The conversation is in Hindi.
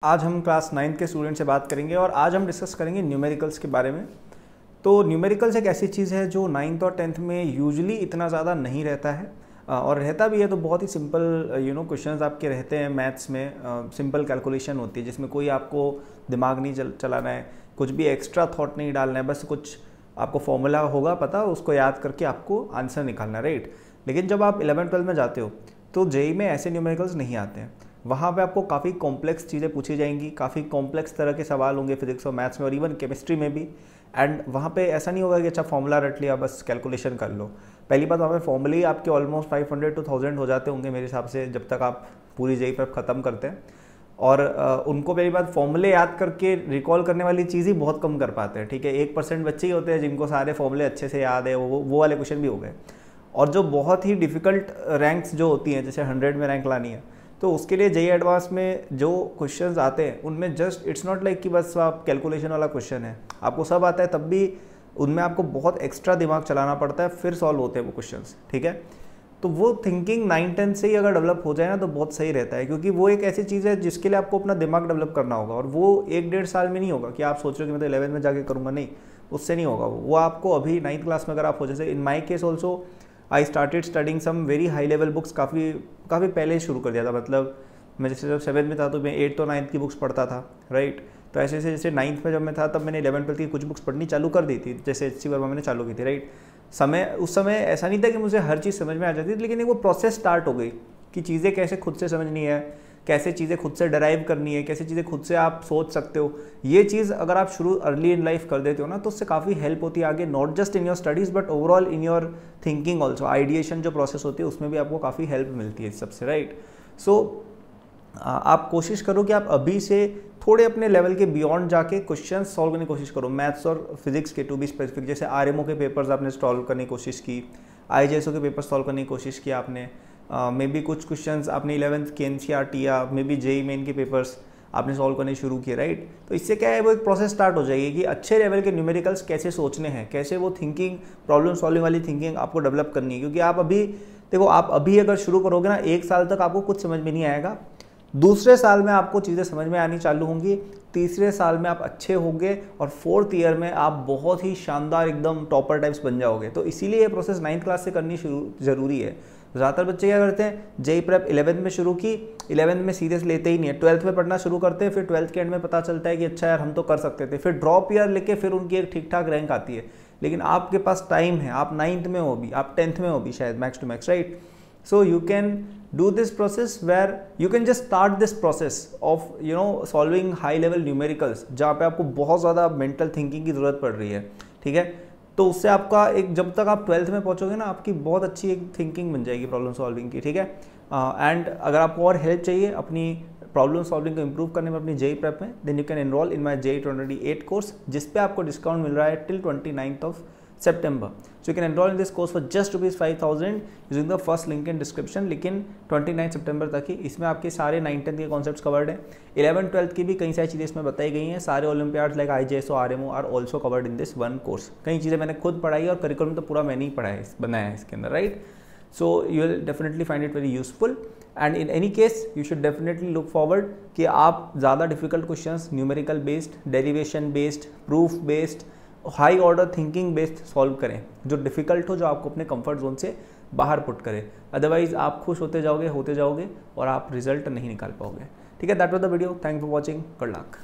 आज हम क्लास 9th के स्टूडेंट से बात करेंगे और आज हम डिस्कस करेंगे न्यूमेरिकल्स के बारे में। तो न्यूमेरिकल्स एक ऐसी चीज़ है जो 9th और 10th में यूजुअली इतना ज़्यादा नहीं रहता है और रहता भी है तो बहुत ही सिंपल क्वेश्चंस आपके रहते हैं। मैथ्स में सिंपल कैलकुलेशन होती है जिसमें कोई आपको दिमाग नहीं चलाना है, कुछ भी एक्स्ट्रा थॉट नहीं डालना है, बस कुछ आपको फॉर्मूला होगा पता, उसको याद करके आपको आंसर निकालना है, राइट। लेकिन जब आप 11th-12th में जाते हो तो जेईई में ऐसे न्यूमेरिकल्स नहीं आते हैं। वहाँ पे आपको काफ़ी कॉम्प्लेक्स चीज़ें पूछी जाएंगी, काफ़ी कॉम्प्लेक्स तरह के सवाल होंगे फिजिक्स और मैथ्स में और इवन केमिस्ट्री में भी। एंड वहाँ पे ऐसा नहीं होगा कि अच्छा फॉर्मूला रट लिया बस कैलकुलेशन कर लो। पहली बात, वहाँ पे फॉर्मूले ही आपके ऑलमोस्ट 500 to 1000 हो जाते होंगे मेरे हिसाब से जब तक आप पूरी जेईई प्रेप ख़त्म करते हैं। और उनको पहली बात फॉर्मूले याद करके रिकॉल करने वाली चीज़ ही बहुत कम कर पाते हैं, ठीक है। 1% बच्चे ही होते हैं जिनको सारे फॉर्मूले अच्छे से याद है, वो वाले क्वेश्चन भी हो गए। और जो बहुत ही डिफ़िकल्ट रैंक्स जो होती हैं, जैसे 100 में रैंक लानी है, तो उसके लिए जेईई एडवांस में जो क्वेश्चंस आते हैं उनमें जस्ट इट्स नॉट लाइक कि बस आप कैलकुलेशन वाला क्वेश्चन है, आपको सब आता है, तब भी उनमें आपको बहुत एक्स्ट्रा दिमाग चलाना पड़ता है, फिर सॉल्व होते हैं वो क्वेश्चंस, ठीक है। तो वो थिंकिंग 9-10 से ही अगर डेवलप हो जाए ना तो बहुत सही रहता है, क्योंकि वो एक ऐसी चीज़ है जिसके लिए आपको अपना दिमाग डेवलप करना होगा। और वो 1-1.5 साल में नहीं होगा कि आप सोच रहे हो कि मैं तो 11th में जाके करूँगा, नहीं, उससे नहीं होगा। वो आपको अभी 9th क्लास में अगर आप हो, जैसे in my case also I started studying some very high level books काफ़ी पहले शुरू कर दिया था। मतलब मैं जैसे जब 7th में था तो मैं 8th और 9th की बुक्स पढ़ता था, राइट। तो ऐसे जैसे 9th में जब मैं था तब मैंने 11th-12th की कुछ बुक्स पढ़नी चालू कर दी थी, जैसे HC वर्मा मैंने चालू की थी, राइट। उस समय ऐसा नहीं था कि मुझे हर चीज़ समझ में आ जाती थी, लेकिन एक वो प्रोसेस स्टार्ट हो गई कि चीज़ें कैसे खुद से समझनी है, कैसे चीज़ें खुद से डराइव करनी है, कैसे चीज़ें खुद से आप सोच सकते हो। ये चीज़ अगर आप शुरू अर्ली इन लाइफ कर देते हो ना तो उससे काफ़ी हेल्प होती है आगे, not just in your studies but overall in your thinking also. Ideation जो प्रोसेस होती है उसमें भी आपको काफ़ी हेल्प मिलती है सबसे, राइट। सो आप कोशिश करो कि आप अभी से थोड़े अपने लेवल के बियॉन्ड जाके क्वेश्चन सॉल्व करने की कोशिश करो, मैथ्स और फिजिक्स के, टू बी स्पेसिफिक। जैसे आरएमओ के पेपर्स आपने सॉल्व करने की कोशिश की, आईजेएसओ के पेपर सॉल्व करने की कोशिश की आपने, मे बी कुछ क्वेश्चंस आपने 11th के एनसीईआरटी या मे बी जेईई मेन के पेपर्स आपने सॉल्व करने शुरू किए, राइट। तो इससे क्या है, वो एक प्रोसेस स्टार्ट हो जाएगी कि अच्छे लेवल के न्यूमेरिकल्स कैसे सोचने हैं, कैसे वो थिंकिंग, प्रॉब्लम सॉल्विंग वाली थिंकिंग आपको डेवलप करनी है। क्योंकि आप अभी देखो, आप अभी अगर शुरू करोगे ना 1 साल तक आपको कुछ समझ में नहीं आएगा, दूसरे साल में आपको चीज़ें समझ में आनी चालू होंगी, तीसरे साल में आप अच्छे होंगे और 4th ईयर में आप बहुत ही शानदार एकदम टॉपर टाइप्स बन जाओगे। तो इसीलिए ये प्रोसेस 9th क्लास से करनी ज़रूरी है। ज़्यादातर बच्चे क्या करते हैं, जेईई प्रेप 11th में शुरू की, 11th में सीरियस लेते ही नहीं है, 12th में पढ़ना शुरू करते हैं, फिर 12th के एंड में पता चलता है कि अच्छा यार हम तो कर सकते थे, फिर ड्रॉप ईयर लेके फिर उनकी एक ठीक ठाक रैंक आती है। लेकिन आपके पास टाइम है, आप 9th में हो भी, आप 10th में हो भी शायद, max to max, right. So you can do this process where you can just start this process of solving high level numericals, जहाँ पे आपको बहुत ज़्यादा मेंटल थिंकिंग की ज़रूरत पड़ रही है, ठीक है। तो उससे आपका एक, जब तक आप 12th में पहुँचोगे ना, आपकी बहुत अच्छी एक थिंकिंग बन जाएगी प्रॉब्लम सॉल्विंग की, ठीक है। एंड अगर आपको और हेल्प चाहिए अपनी प्रॉब्लम सॉल्विंग को इम्प्रूव करने में अपनी जेईई प्रेप में, then you can enroll in my JEE 2028 course, जिस पे आपको डिस्काउंट मिल रहा है till 29th September. So you can enroll in this course for just ₹5,000 using the first link in description. लेकिन 29 सितंबर तक ही इसमें आपके सारे 9-10 के कॉन्सेप्ट्स कवर्ड हैं, 11-12 की भी कई सारी चीज़ें इसमें बताई गई हैं। सारे Olympiads like IJSO, RMO are also covered in this one course. कई चीज़ें मैंने खुद पढ़ाई है और करिकुलम तो पूरा मैंने ही पढ़ा है, बनाया है इसके अंदर, right. So you will definitely find it very useful and in any case you should definitely look forward कि आप ज़्यादा difficult questions numerical based, derivation based, proof based, high order thinking based solve करें, जो डिफिकल्ट हो, जो आपको अपने कंफर्ट जोन से बाहर पुट करे। अदरवाइज आप खुश होते जाओगे और आप रिजल्ट नहीं निकाल पाओगे, ठीक है। That was the video, thank for watching, good luck.